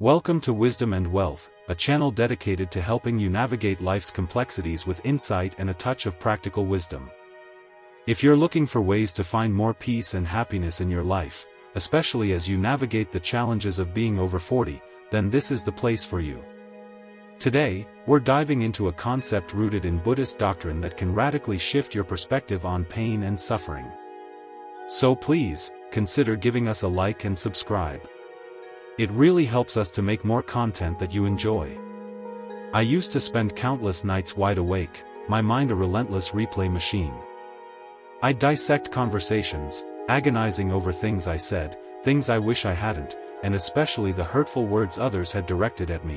Welcome to Wisdom and Wealth, a channel dedicated to helping you navigate life's complexities with insight and a touch of practical wisdom. If you're looking for ways to find more peace and happiness in your life, especially as you navigate the challenges of being over 40, then this is the place for you. Today, we're diving into a concept rooted in Buddhist doctrine that can radically shift your perspective on pain and suffering. So please, consider giving us a like and subscribe. It really helps us to make more content that you enjoy. I used to spend countless nights wide awake, my mind a relentless replay machine. I'd dissect conversations, agonizing over things I said, things I wish I hadn't, and especially the hurtful words others had directed at me.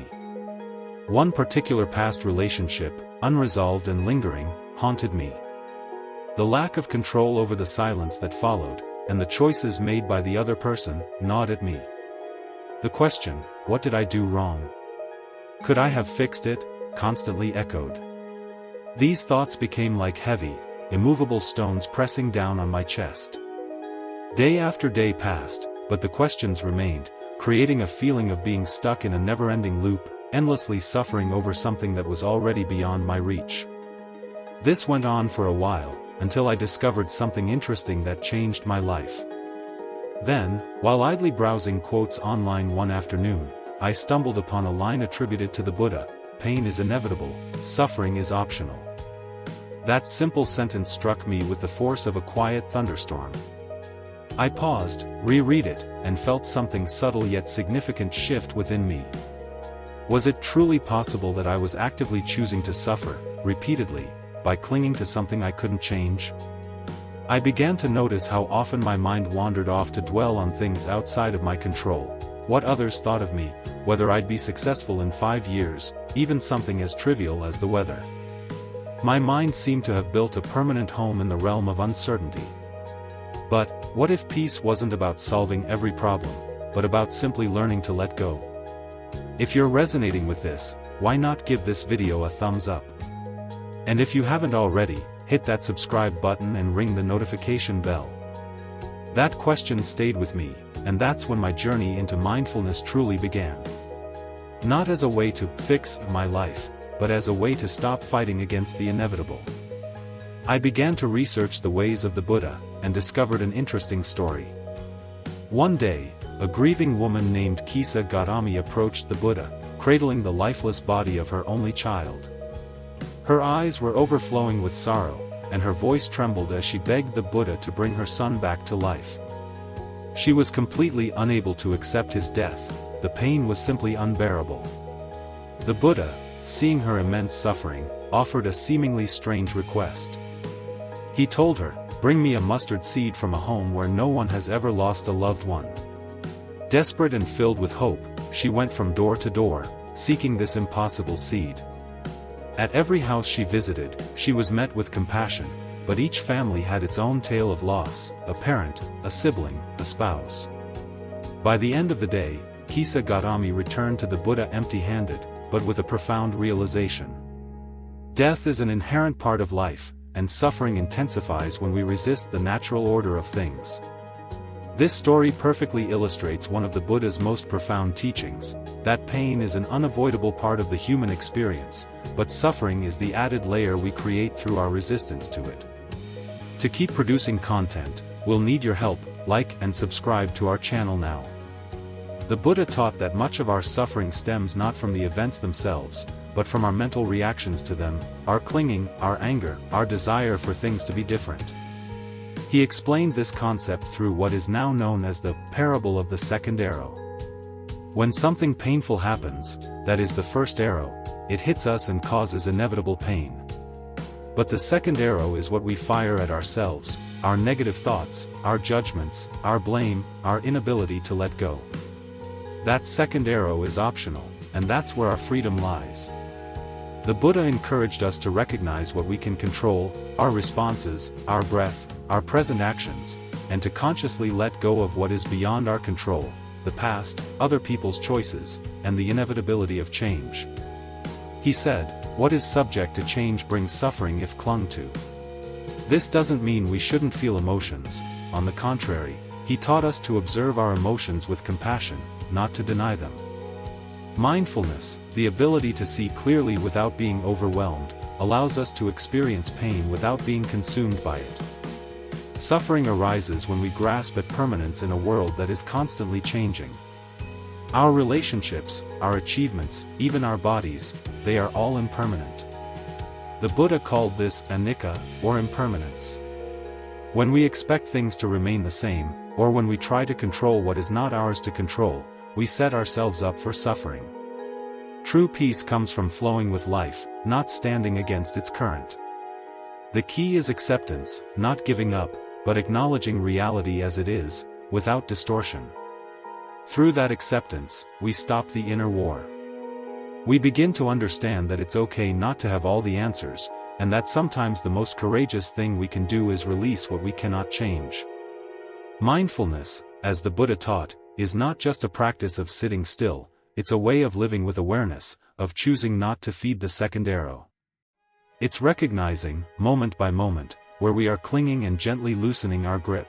One particular past relationship, unresolved and lingering, haunted me. The lack of control over the silence that followed, and the choices made by the other person, gnawed at me. The question, what did I do wrong? Could I have fixed it, constantly echoed. These thoughts became like heavy, immovable stones pressing down on my chest. Day after day passed, but the questions remained, creating a feeling of being stuck in a never-ending loop, endlessly suffering over something that was already beyond my reach. This went on for a while, until I discovered something interesting that changed my life. Then, while idly browsing quotes online one afternoon, I stumbled upon a line attributed to the Buddha: "Pain is inevitable, suffering is optional." That simple sentence struck me with the force of a quiet thunderstorm. I paused, reread it, and felt something subtle yet significant shift within me. Was it truly possible that I was actively choosing to suffer, repeatedly, by clinging to something I couldn't change? I began to notice how often my mind wandered off to dwell on things outside of my control, what others thought of me, whether I'd be successful in 5 years, even something as trivial as the weather. My mind seemed to have built a permanent home in the realm of uncertainty. But, what if peace wasn't about solving every problem, but about simply learning to let go? If you're resonating with this, why not give this video a thumbs up? And if you haven't already, hit that subscribe button and ring the notification bell. That question stayed with me, and that's when my journey into mindfulness truly began. Not as a way to fix my life, but as a way to stop fighting against the inevitable. I began to research the ways of the Buddha, and discovered an interesting story. One day, a grieving woman named Kisa Gautami approached the Buddha, cradling the lifeless body of her only child. Her eyes were overflowing with sorrow, and her voice trembled as she begged the Buddha to bring her son back to life. She was completely unable to accept his death, the pain was simply unbearable. The Buddha, seeing her immense suffering, offered a seemingly strange request. He told her, "Bring me a mustard seed from a home where no one has ever lost a loved one." Desperate and filled with hope, she went from door to door, seeking this impossible seed. At every house she visited, she was met with compassion, but each family had its own tale of loss: a parent, a sibling, a spouse. By the end of the day, Kisa Gautami returned to the Buddha empty-handed, but with a profound realization. Death is an inherent part of life, and suffering intensifies when we resist the natural order of things. This story perfectly illustrates one of the Buddha's most profound teachings, that pain is an unavoidable part of the human experience, but suffering is the added layer we create through our resistance to it. To keep producing content, we'll need your help. Like and subscribe to our channel now. The Buddha taught that much of our suffering stems not from the events themselves, but from our mental reactions to them, our clinging, our anger, our desire for things to be different. He explained this concept through what is now known as the parable of the second arrow. When something painful happens, that is the first arrow, it hits us and causes inevitable pain. But the second arrow is what we fire at ourselves, our negative thoughts, our judgments, our blame, our inability to let go. That second arrow is optional, and that's where our freedom lies. The Buddha encouraged us to recognize what we can control, our responses, our breath, our present actions, and to consciously let go of what is beyond our control, the past, other people's choices, and the inevitability of change. He said, "What is subject to change brings suffering if clung to." This doesn't mean we shouldn't feel emotions. On the contrary, he taught us to observe our emotions with compassion, not to deny them. Mindfulness, the ability to see clearly without being overwhelmed, allows us to experience pain without being consumed by it. Suffering arises when we grasp at permanence in a world that is constantly changing. Our relationships, our achievements, even our bodies, they are all impermanent. The Buddha called this anicca, or impermanence. When we expect things to remain the same, or when we try to control what is not ours to control, we set ourselves up for suffering. True peace comes from flowing with life, not standing against its current. The key is acceptance, not giving up, but acknowledging reality as it is, without distortion. Through that acceptance, we stop the inner war. We begin to understand that it's okay not to have all the answers, and that sometimes the most courageous thing we can do is release what we cannot change. Mindfulness, as the Buddha taught, is not just a practice of sitting still, it's a way of living with awareness, of choosing not to feed the second arrow. It's recognizing, moment by moment, where we are clinging and gently loosening our grip.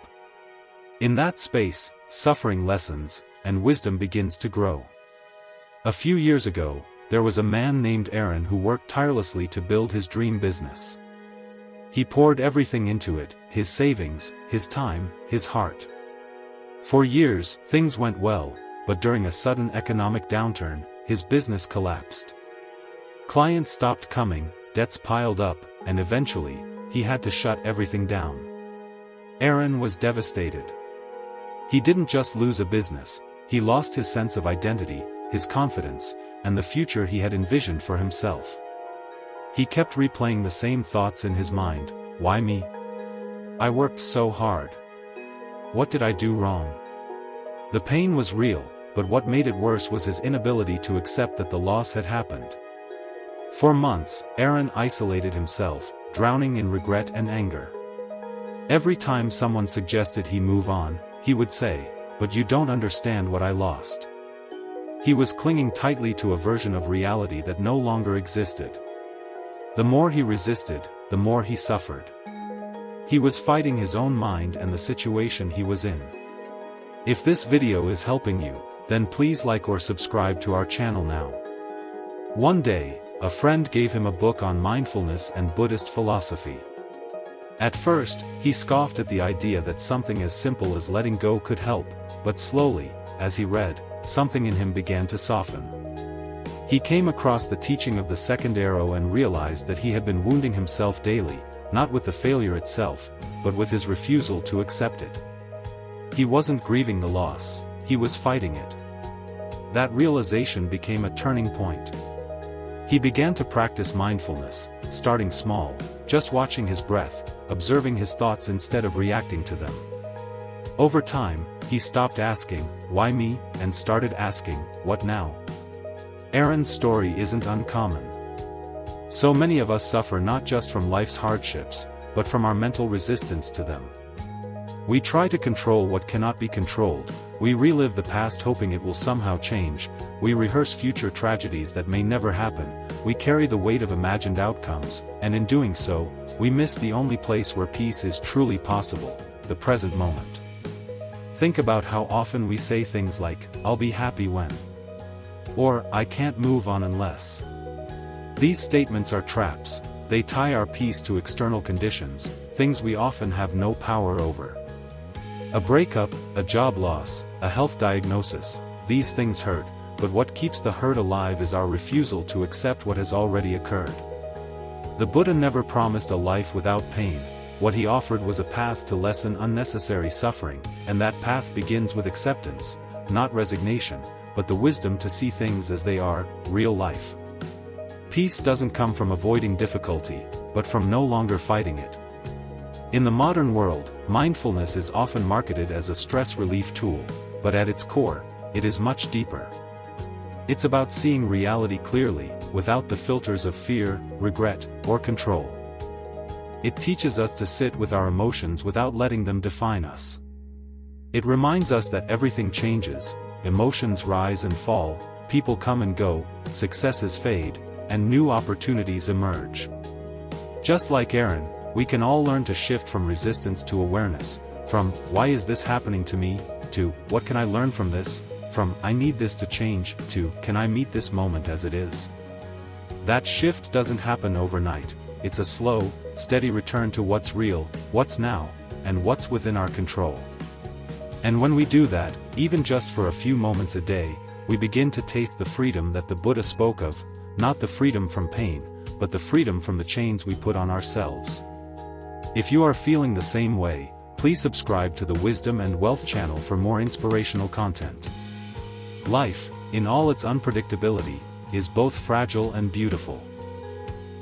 In that space, suffering lessens, and wisdom begins to grow. A few years ago, there was a man named Aaron who worked tirelessly to build his dream business. He poured everything into it, his savings, his time, his heart. For years, things went well, but during a sudden economic downturn, his business collapsed. Clients stopped coming, debts piled up, and eventually, he had to shut everything down. Aaron was devastated. He didn't just lose a business, he lost his sense of identity, his confidence, and the future he had envisioned for himself. He kept replaying the same thoughts in his mind. Why me? I worked so hard. What did I do wrong? The pain was real, but what made it worse was his inability to accept that the loss had happened. For months, Aaron isolated himself, drowning in regret and anger. Every time someone suggested he move on, he would say, "But you don't understand what I lost." He was clinging tightly to a version of reality that no longer existed. The more he resisted, the more he suffered. He was fighting his own mind and the situation he was in. If this video is helping you, then please like or subscribe to our channel now. One day, a friend gave him a book on mindfulness and Buddhist philosophy. At first, he scoffed at the idea that something as simple as letting go could help, but slowly, as he read, something in him began to soften. He came across the teaching of the second arrow and realized that he had been wounding himself daily, not with the failure itself, but with his refusal to accept it. He wasn't grieving the loss, he was fighting it. That realization became a turning point. He began to practice mindfulness, starting small, just watching his breath, observing his thoughts instead of reacting to them. Over time, he stopped asking, "Why me?" and started asking, "What now?" Aaron's story isn't uncommon. So many of us suffer not just from life's hardships, but from our mental resistance to them. We try to control what cannot be controlled, we relive the past hoping it will somehow change, we rehearse future tragedies that may never happen, we carry the weight of imagined outcomes, and in doing so, we miss the only place where peace is truly possible, the present moment. Think about how often we say things like, "I'll be happy when," or "I can't move on unless." These statements are traps, they tie our peace to external conditions, things we often have no power over. A breakup, a job loss, a health diagnosis, these things hurt, but what keeps the hurt alive is our refusal to accept what has already occurred. The Buddha never promised a life without pain, what he offered was a path to lessen unnecessary suffering, and that path begins with acceptance, not resignation, but the wisdom to see things as they are, real life. Peace doesn't come from avoiding difficulty, but from no longer fighting it. In the modern world, mindfulness is often marketed as a stress relief tool, but at its core, it is much deeper. It's about seeing reality clearly, without the filters of fear, regret, or control. It teaches us to sit with our emotions without letting them define us. It reminds us that everything changes, emotions rise and fall, people come and go, successes fade, and new opportunities emerge. Just like Aaron, we can all learn to shift from resistance to awareness, from "Why is this happening to me?" to "What can I learn from this?" from "I need this to change" to "Can I meet this moment as it is?" That shift doesn't happen overnight. It's a slow, steady return to what's real, what's now, and what's within our control. And when we do that, even just for a few moments a day, we begin to taste the freedom that the Buddha spoke of, not the freedom from pain, but the freedom from the chains we put on ourselves. If you are feeling the same way, please subscribe to the Wisdom and Wealth channel for more inspirational content. Life, in all its unpredictability, is both fragile and beautiful.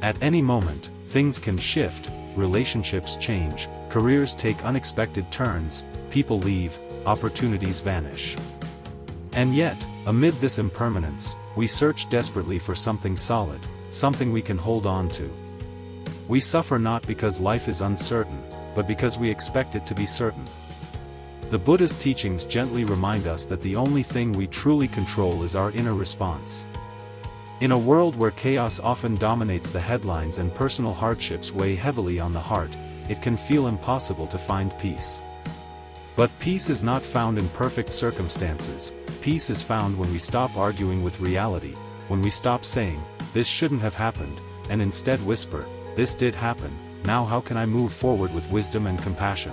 At any moment, things can shift, relationships change, careers take unexpected turns, people leave, opportunities vanish. And yet, amid this impermanence, we search desperately for something solid, something we can hold on to. We suffer not because life is uncertain, but because we expect it to be certain. The Buddha's teachings gently remind us that the only thing we truly control is our inner response. In a world where chaos often dominates the headlines and personal hardships weigh heavily on the heart, it can feel impossible to find peace. But peace is not found in perfect circumstances. Peace is found when we stop arguing with reality, when we stop saying, "This shouldn't have happened," and instead whisper, "This did happen, now how can I move forward with wisdom and compassion?"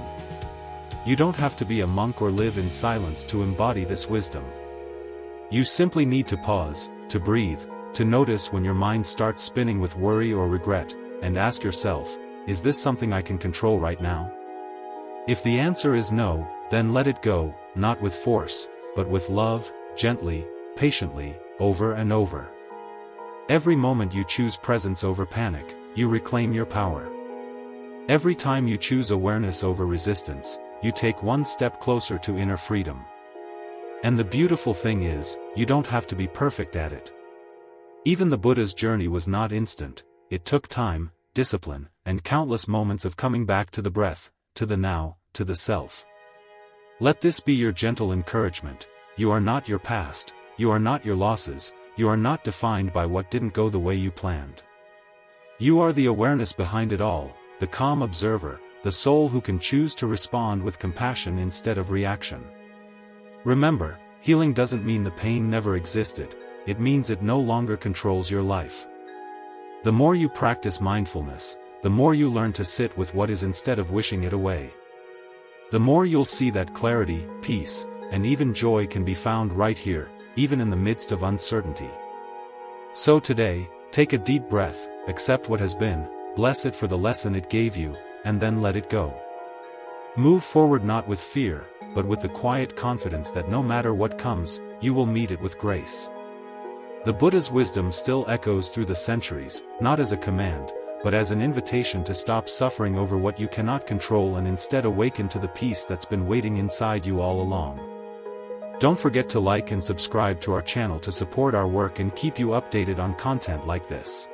You don't have to be a monk or live in silence to embody this wisdom. You simply need to pause, to breathe, to notice when your mind starts spinning with worry or regret, and ask yourself, is this something I can control right now? If the answer is no, then let it go, not with force, but with love, gently, patiently, over and over. Every moment you choose presence over panic, you reclaim your power. Every time you choose awareness over resistance, you take one step closer to inner freedom. And the beautiful thing is, you don't have to be perfect at it. Even the Buddha's journey was not instant. It took time, discipline, and countless moments of coming back to the breath, to the now, to the self. Let this be your gentle encouragement. You are not your past, you are not your losses, you are not defined by what didn't go the way you planned. You are the awareness behind it all, the calm observer, the soul who can choose to respond with compassion instead of reaction. Remember, healing doesn't mean the pain never existed, it means it no longer controls your life. The more you practice mindfulness, the more you learn to sit with what is instead of wishing it away. The more you'll see that clarity, peace, and even joy can be found right here, even in the midst of uncertainty. So today, take a deep breath, accept what has been, bless it for the lesson it gave you, and then let it go. Move forward not with fear, but with the quiet confidence that no matter what comes, you will meet it with grace. The Buddha's wisdom still echoes through the centuries, not as a command, but as an invitation to stop suffering over what you cannot control and instead awaken to the peace that's been waiting inside you all along. Don't forget to like and subscribe to our channel to support our work and keep you updated on content like this.